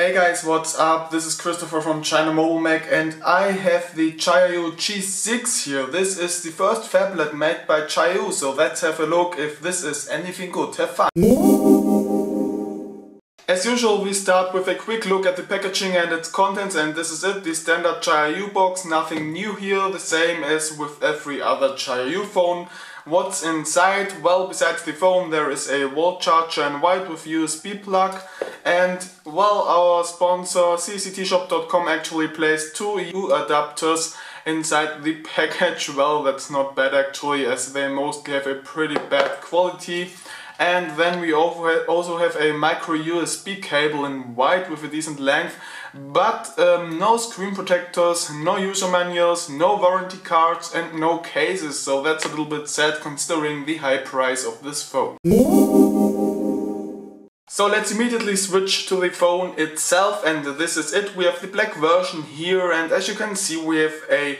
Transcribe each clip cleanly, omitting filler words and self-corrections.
Hey guys, what's up? This is Christopher from ChinaMobileMag and I have the JiaYu G6 here. This is the first phablet made by JiaYu, so let's have a look if this is anything good. Have fun! As usual, we start with a quick look at the packaging and its contents, and this is it, the standard JiaYu box, nothing new here, the same as with every other JiaYu phone. What's inside? Well, besides the phone there is a wall charger in white with USB plug, and well, our sponsor cect-shop.com actually placed two U adapters inside the package. Well, that's not bad actually, as they mostly have a pretty bad quality. And then we also have a micro USB cable in white with a decent length, but no screen protectors, no user manuals, no warranty cards and no cases, so that's a little bit sad considering the high price of this phone. So let's immediately switch to the phone itself, and this is it. We have the black version here, and as you can see we have a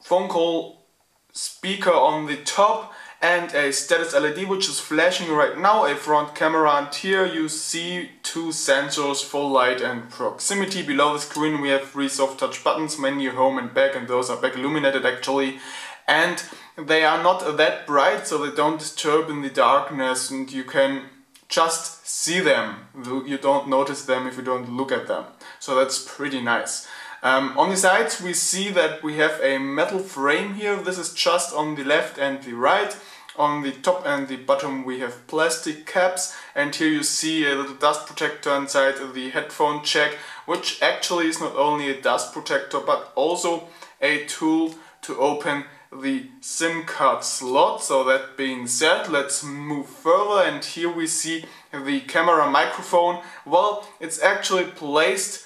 phone call speaker on the top and a status LED which is flashing right now, a front camera, and here you see two sensors for light and proximity. Below the screen we have three soft touch buttons, menu, home and back, and those are back illuminated actually, and they are not that bright so they don't disturb in the darkness and you can just see them. You don't notice them if you don't look at them, so that's pretty nice. On the sides we see that we have a metal frame here. This is just on the left and the right. On the top and the bottom we have plastic caps, and here you see a little dust protector inside the headphone jack, which actually is not only a dust protector but also a tool to open the SIM card slot. So that being said, let's move further, and here we see the camera microphone. Well, it's actually placed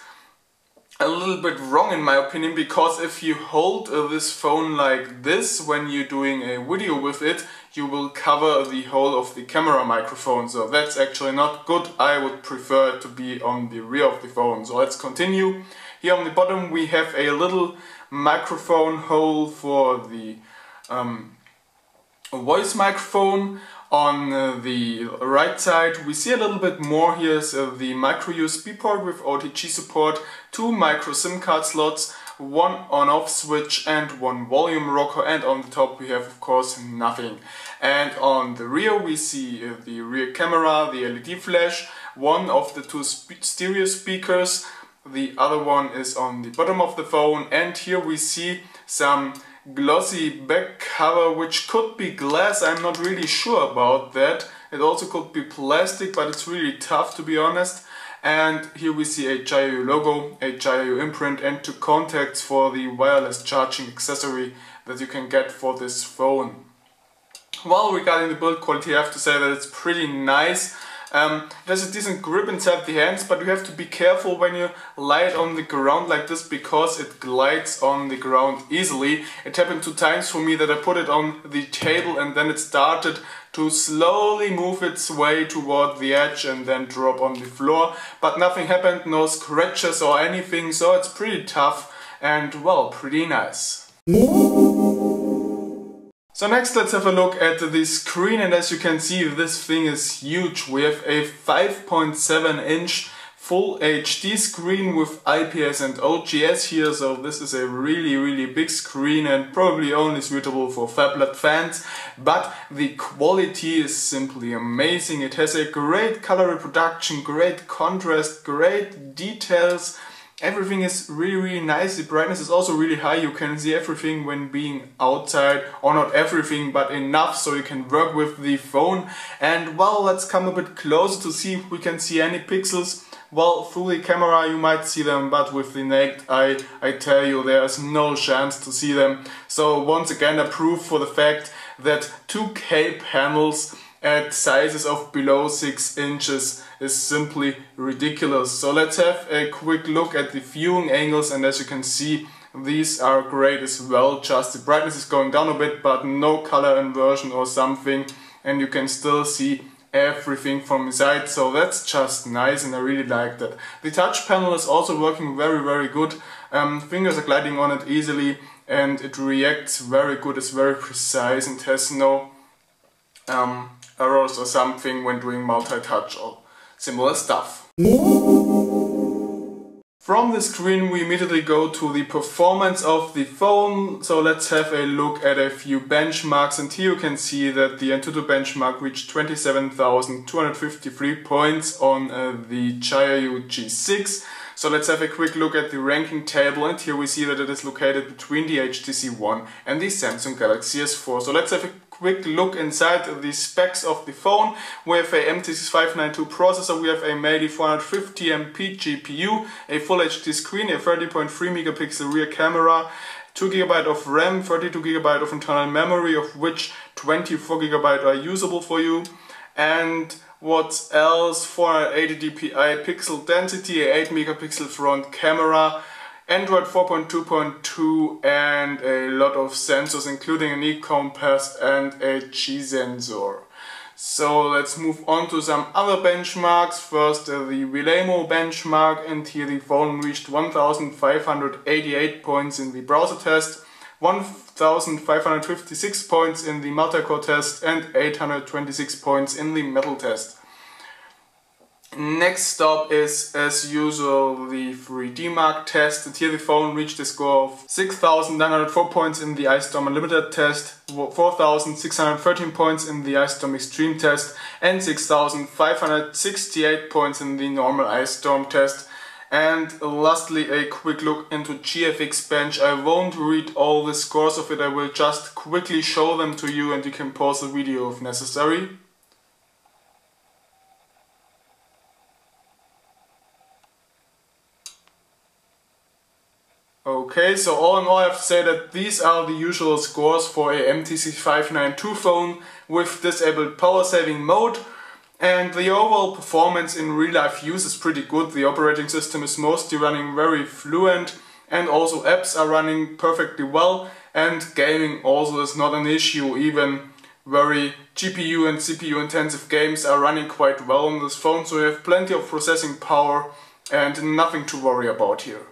a little bit wrong in my opinion, because if you hold this phone like this when you're doing a video with it, you will cover the whole of the camera microphone, so that's actually not good. I would prefer it to be on the rear of the phone. So let's continue. Here on the bottom we have a little microphone hole for the voice microphone. On the right side we see a little bit more. Here's the micro USB port with OTG support, two micro SIM card slots, one on-off switch and one volume rocker, and on the top we have of course nothing. And on the rear we see the rear camera, the LED flash, one of the two stereo speakers, the other one is on the bottom of the phone, and here we see some glossy back cover which could be glass. I'm not really sure about that. It also could be plastic, but it's really tough to be honest. And here we see a JiaYu logo, a JiaYu imprint, and two contacts for the wireless charging accessory that you can get for this phone. Well, regarding the build quality, I have to say that it's pretty nice. There's a decent grip inside the hands, but you have to be careful when you lie it on the ground like this, because it glides on the ground easily. It happened 2 times for me that I put it on the table and then it started to slowly move its way toward the edge and then drop on the floor. But nothing happened, no scratches or anything, so it's pretty tough and well, pretty nice. So next let's have a look at the screen, and as you can see this thing is huge. We have a 5.7-inch full HD screen with IPS and OGS here, so this is a really big screen and probably only suitable for phablet fans, but the quality is simply amazing. It has a great color reproduction, great contrast, great details. Everything is really nice. The brightness is also really high. You can see everything when being outside, or not everything, but enough so you can work with the phone. And well, let's come a bit closer to see if we can see any pixels. Well, through the camera you might see them, but with the naked eye, I tell you, there is no chance to see them. So once again, a proof for the fact that 2K panels at sizes of below 6 inches is simply ridiculous. So let's have a quick look at the viewing angles, and as you can see these are great as well. Just the brightness is going down a bit, but no color inversion or something, and you can still see everything from inside, so that's just nice and I really like that. The touch panel is also working very good. Fingers are gliding on it easily and it reacts very good, it's very precise and has no errors or something when doing multi-touch or similar stuff. From the screen we immediately go to the performance of the phone, so let's have a look at a few benchmarks, and here you can see that the AnTuTu benchmark reached 27,253 points on the JiaYu G6. So let's have a quick look at the ranking table, and here we see that it is located between the HTC One and the Samsung Galaxy S4. So let's have a quick look inside the specs of the phone. We have a MT6592 processor, we have a Mate 450MP GPU, a Full HD screen, a 30.3 megapixel rear camera, 2 GB of RAM, 32 GB of internal memory, of which 24 GB are usable for you. And what else? 480 dpi pixel density, a 8 megapixel front camera, Android 4.2.2 and a lot of sensors, including an e-compass and a G sensor. So let's move on to some other benchmarks. First the Relamo benchmark, and here the phone reached 1,588 points in the browser test, 1,556 points in the multi-core test and 826 points in the metal test. Next stop is, as usual, the 3D Mark test, and here the phone reached a score of 6,904 points in the iStorm Unlimited test, 4,613 points in the iStorm Extreme test and 6,568 points in the normal iStorm test. And lastly, a quick look into GFX Bench. I won't read all the scores of it, I will just quickly show them to you, and you can pause the video if necessary. Okay, so all in all I have to say that these are the usual scores for a MT6592 phone with disabled power saving mode, and the overall performance in real life use is pretty good. The operating system is mostly running very fluent, and also apps are running perfectly well, and gaming also is not an issue. Even very GPU and CPU intensive games are running quite well on this phone, so you have plenty of processing power and nothing to worry about here.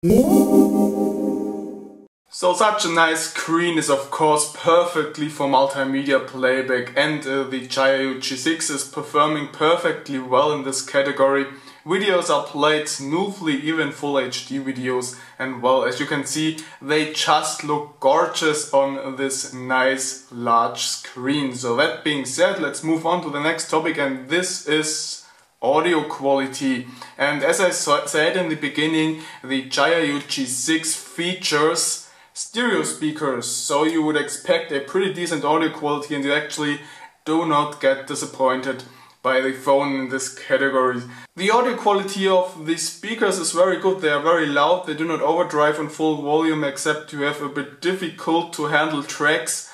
So such a nice screen is of course perfectly for multimedia playback, and the JiaYu G6 is performing perfectly well in this category. Videos are played smoothly, even full HD videos, and well, as you can see, they just look gorgeous on this nice large screen. So that being said, let's move on to the next topic, and this is audio quality. And as I said in the beginning, the JiaYu G6 features stereo speakers, so you would expect a pretty decent audio quality, and you actually do not get disappointed by the phone in this category. The audio quality of the speakers is very good. They are very loud, they do not overdrive on full volume, except you have a bit difficult to handle tracks.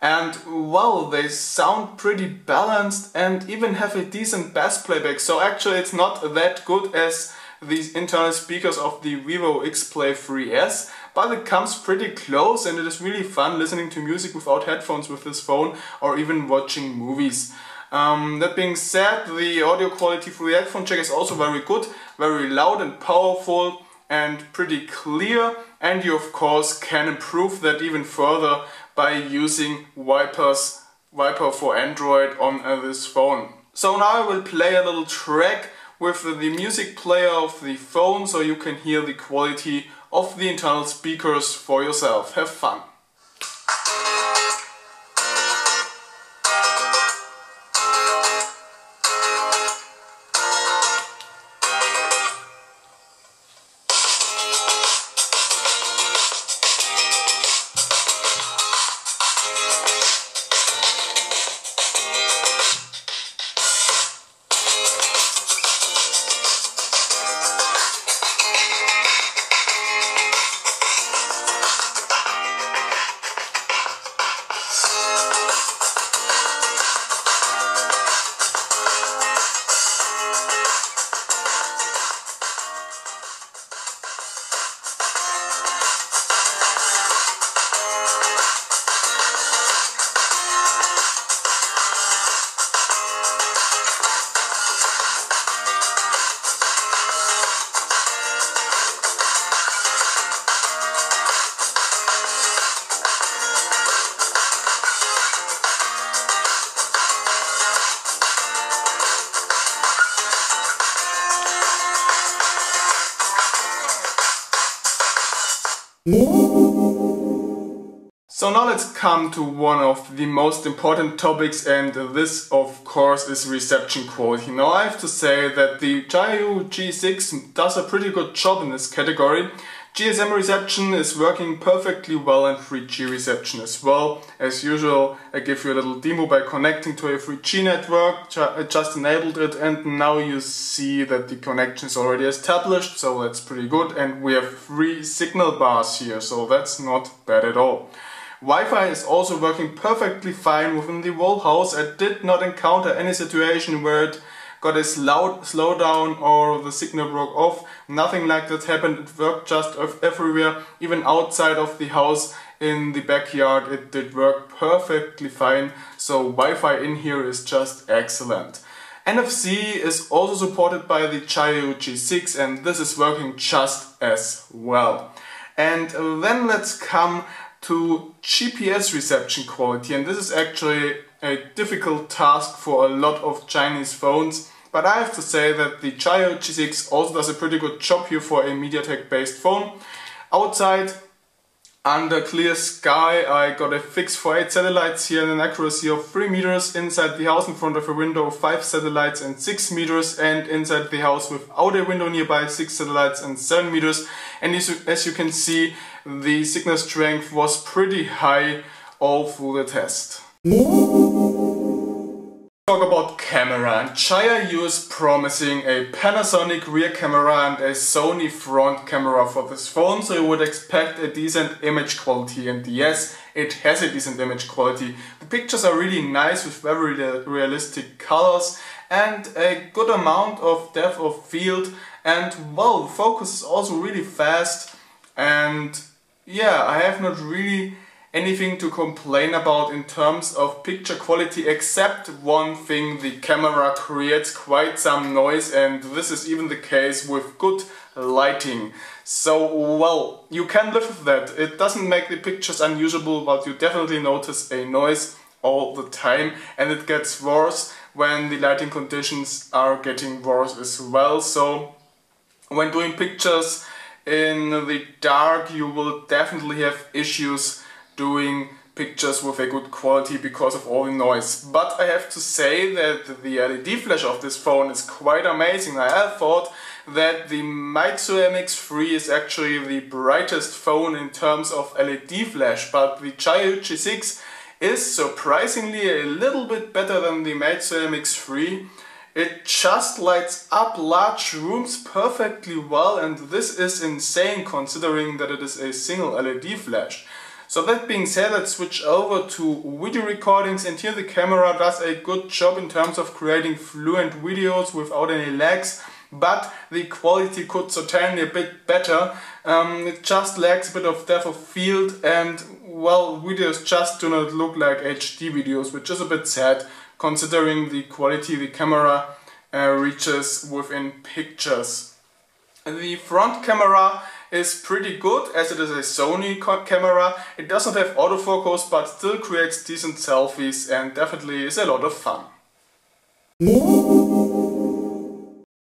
And well, they sound pretty balanced and even have a decent bass playback. So actually it's not that good as these internal speakers of the Vivo X-Play 3S, but it comes pretty close, and it is really fun listening to music without headphones with this phone, or even watching movies. That being said, the audio quality for the headphone jack is also very good, very loud and powerful and pretty clear, and you of course can improve that even further by using Viper for Android on this phone. So now I will play a little track with the music player of the phone, so you can hear the quality of the internal speakers for yourself. Have fun! So now let's come to one of the most important topics, and this of course is reception quality. Now I have to say that the JiaYu G6 does a pretty good job in this category. GSM reception is working perfectly well, and 3G reception as well. As usual, I give you a little demo by connecting to a 3G network. I just enabled it, and now you see that the connection is already established, so that's pretty good. And we have 3 signal bars here, so that's not bad at all. Wi-Fi is also working perfectly fine within the whole house. I did not encounter any situation where it got a slowdown or the signal broke off. Nothing like that happened. It worked just everywhere, even outside of the house in the backyard. It did work perfectly fine. So Wi-Fi in here is just excellent. NFC is also supported by the JiaYu G6, and this is working just as well. And then let's come to GPS reception quality, and this is actually a difficult task for a lot of Chinese phones, but I have to say that the JiaYu G6 also does a pretty good job here for a MediaTek based phone. Outside, under clear sky, I got a fix for 8 satellites here and an accuracy of 3 meters. Inside the house in front of a window, 5 satellites and 6 meters, and inside the house without a window nearby, 6 satellites and 7 meters. And as you can see, the signal strength was pretty high all through the test. Talk about camera, and JiaYu is promising a Panasonic rear camera and a Sony front camera for this phone, so you would expect a decent image quality, and yes, it has a decent image quality. The pictures are really nice with very realistic colors and a good amount of depth of field, and well, the focus is also really fast. And yeah, I have not really anything to complain about in terms of picture quality, except one thing: the camera creates quite some noise, and this is even the case with good lighting. So, well, you can live with that. It doesn't make the pictures unusable, but you definitely notice a noise all the time, and it gets worse when the lighting conditions are getting worse as well. So when doing pictures in the dark, you will definitely have issues doing pictures with a good quality because of all the noise. But I have to say that the LED flash of this phone is quite amazing. I thought that the Meizu MX3 is actually the brightest phone in terms of LED flash, but the JiaYu G6 is surprisingly a little bit better than the Meizu MX3. It just lights up large rooms perfectly well, and this is insane considering that it is a single LED flash. So that being said, let's switch over to video recordings, and here the camera does a good job in terms of creating fluent videos without any lags, but the quality could certainly a bit better. It just lacks a bit of depth of field, and well, videos just do not look like HD videos, which is a bit sad considering the quality the camera reaches within pictures. The front camera is pretty good, as it is a Sony camera. It does not have autofocus, but still creates decent selfies and definitely is a lot of fun.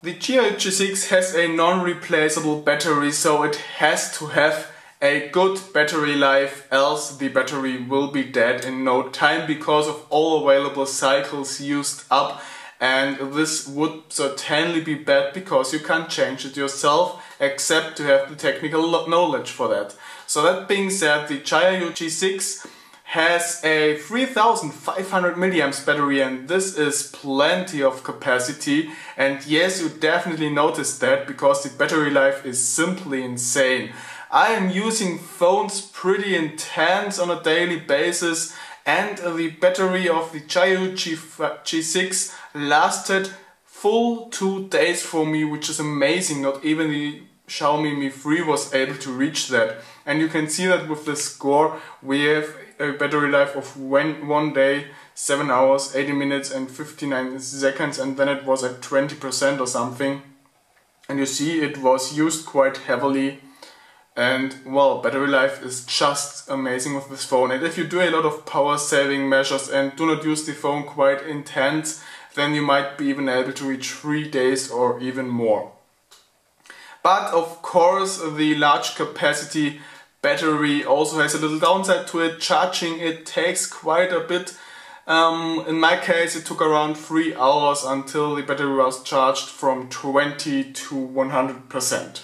The JiaYu G6 has a non-replaceable battery, so it has to have a good battery life, else the battery will be dead in no time because of all available cycles used up, and this would certainly be bad because you can't change it yourself except to have the technical knowledge for that. So that being said, the JiaYu G6 has a 3500 mAh battery, and this is plenty of capacity, and yes, you definitely noticed that because the battery life is simply insane. I am using phones pretty intense on a daily basis, and the battery of the JiaYu G6 lasted full 2 days for me, which is amazing. Not even the Xiaomi Mi 3 was able to reach that. And you can see that with the score we have a battery life of 1 day, 7 hours, 80 minutes and 59 seconds, and then it was at 20% or something. And you see it was used quite heavily. And well, battery life is just amazing with this phone. And if you do a lot of power saving measures and do not use the phone quite intense, then you might be even able to reach 3 days or even more. But of course, the large capacity battery also has a little downside to it. Charging it takes quite a bit. In my case, it took around 3 hours until the battery was charged from 20 to 100%.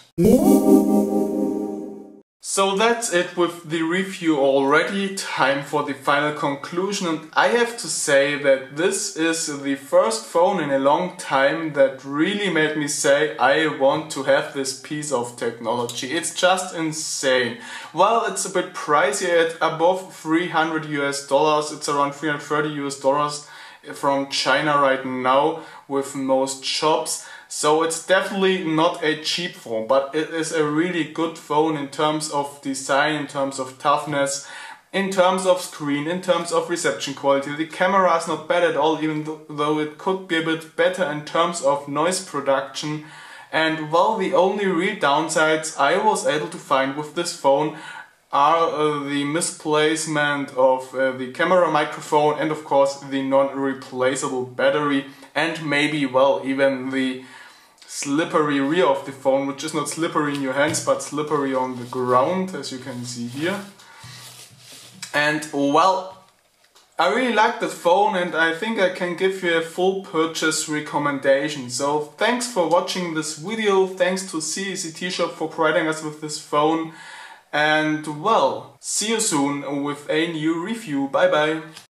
So that's it with the review already. Time for the final conclusion, and I have to say that this is the first phone in a long time that really made me say I want to have this piece of technology. It's just insane. Well, it's a bit pricey at above $300 US. It's around $330 US from China right now with most shops. So it's definitely not a cheap phone, but it is a really good phone in terms of design, in terms of toughness, in terms of screen, in terms of reception quality. The camera is not bad at all, even though it could be a bit better in terms of noise production. And well, the only real downsides I was able to find with this phone are the misplacement of the camera microphone and of course the non-replaceable battery, and maybe, well, even the slippery rear of the phone, which is not slippery in your hands but slippery on the ground, as you can see here. And well, I really like that phone, and I think I can give you a full purchase recommendation. So thanks for watching this video, thanks to cect-shop for providing us with this phone, and well, see you soon with a new review. Bye bye!